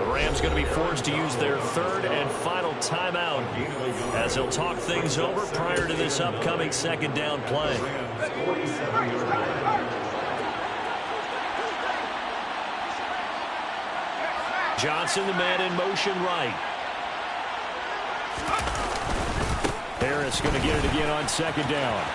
The Rams going to be forced to use their third and final timeout as they'll talk things over prior to this upcoming second down play. Johnson, the man in motion right. Harris going to get it again on second down.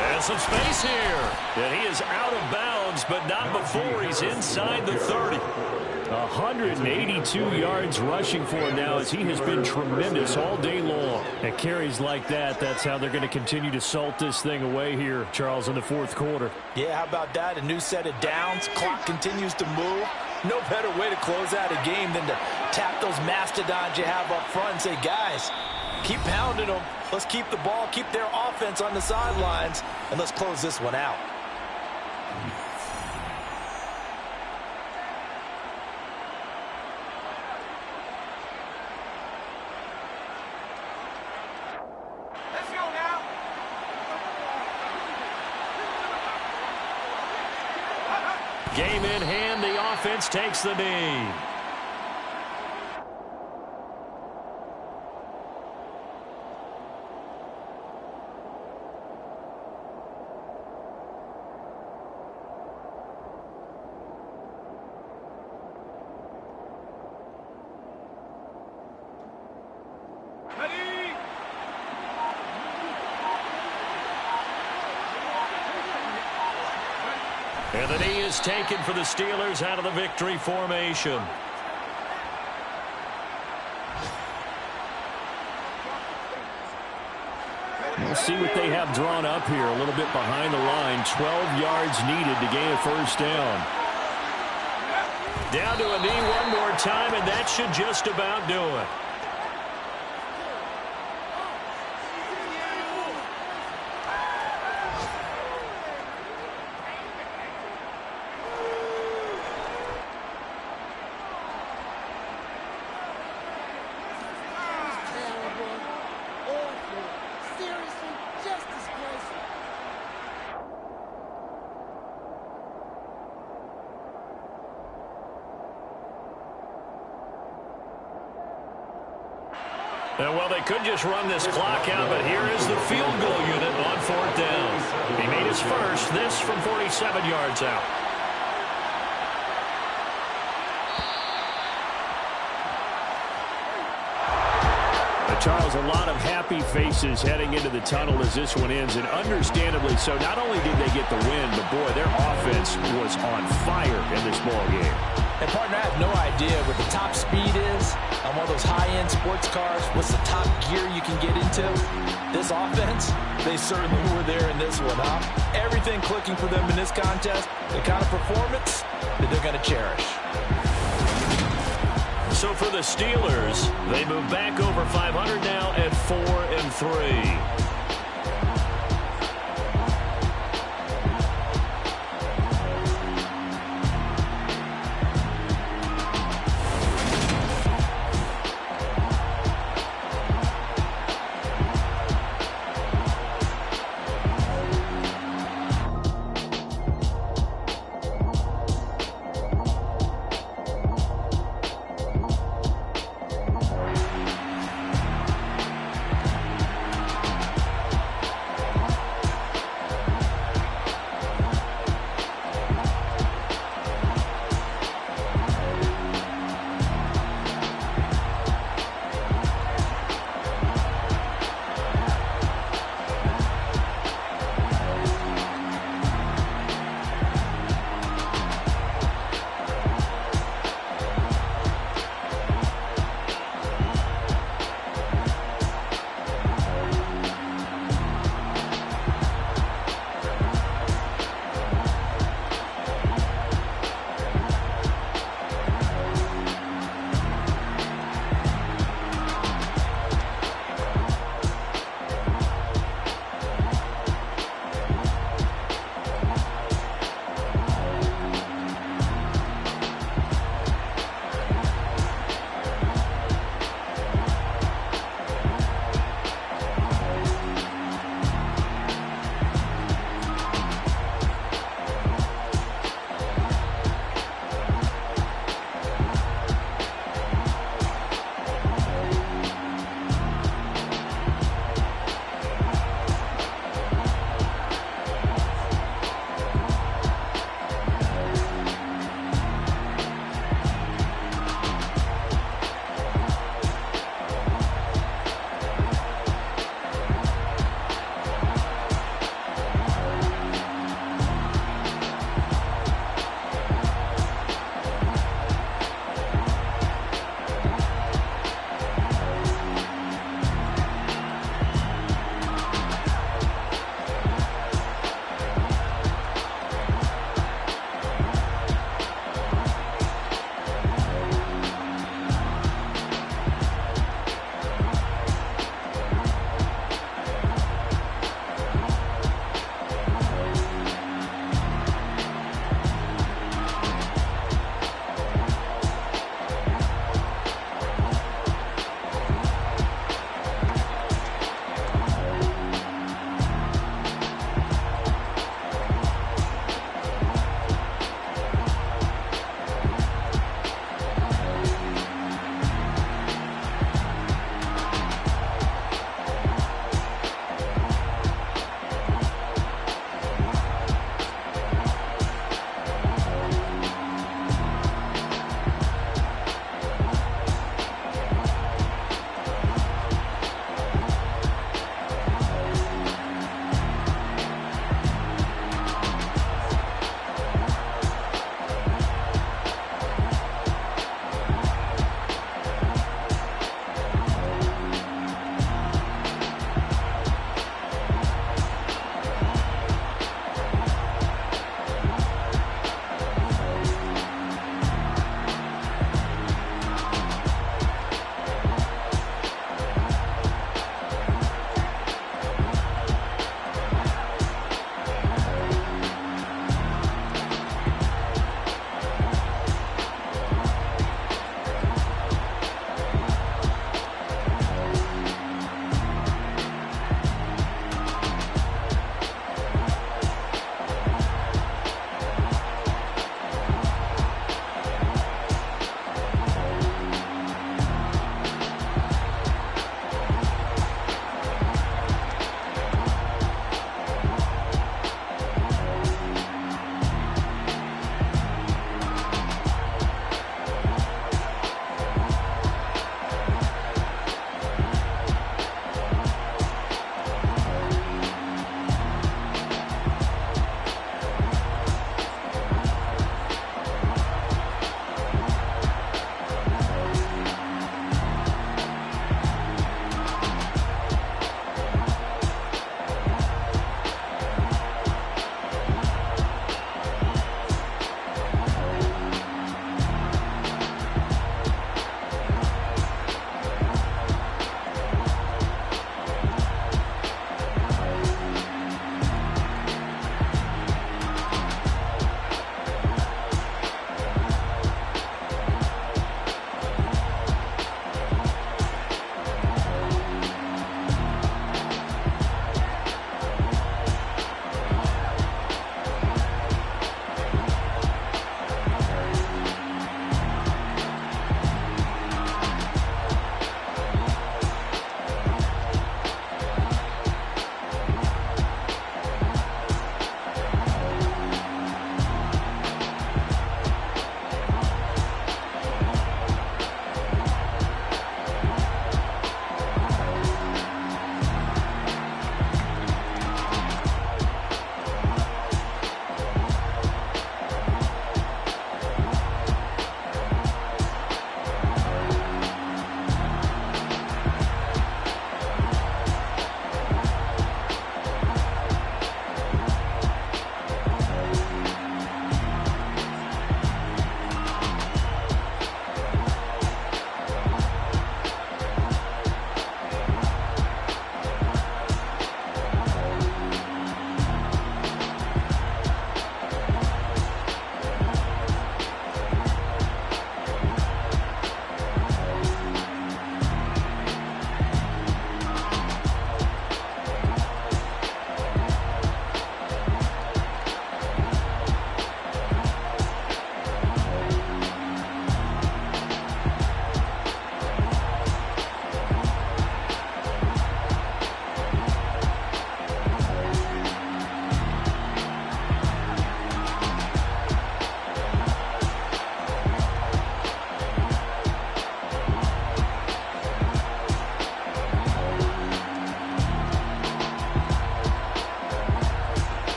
And some space here. And he is out of bounds, but not before he's inside the 30. 182 yards rushing for him now as he has been tremendous all day long. And carries like that, that's how they're going to continue to salt this thing away here, Charles, in the fourth quarter. Yeah, how about that? A new set of downs. Clock continues to move. No better way to close out a game than to tap those mastodons you have up front and say, guys, keep pounding them. Let's keep the ball, keep their offense on the sidelines, and let's close this one out. Let's go now. Game in hand, the offense takes the knee. And the knee is taken for the Steelers out of the victory formation. We'll see what they have drawn up here a little bit behind the line. 12 yards needed to gain a first down. Down to a knee one more time, and that should just about do it. And well, they could just run this clock out, but here is the field goal unit on fourth down. He made his first, this from 47 yards out. Charles, a lot of happy faces heading into the tunnel as this one ends, and understandably so. Not only did they get the win, but boy, their offense was on fire in this ball game. And partner, I have no idea what the top speed is on one of those high-end sports cars. What's the top gear you can get into? This offense, they certainly were there in this one, huh? Everything clicking for them in this contest, the kind of performance that they're going to cherish. So for the Steelers, they move back over 500 now at 4-3.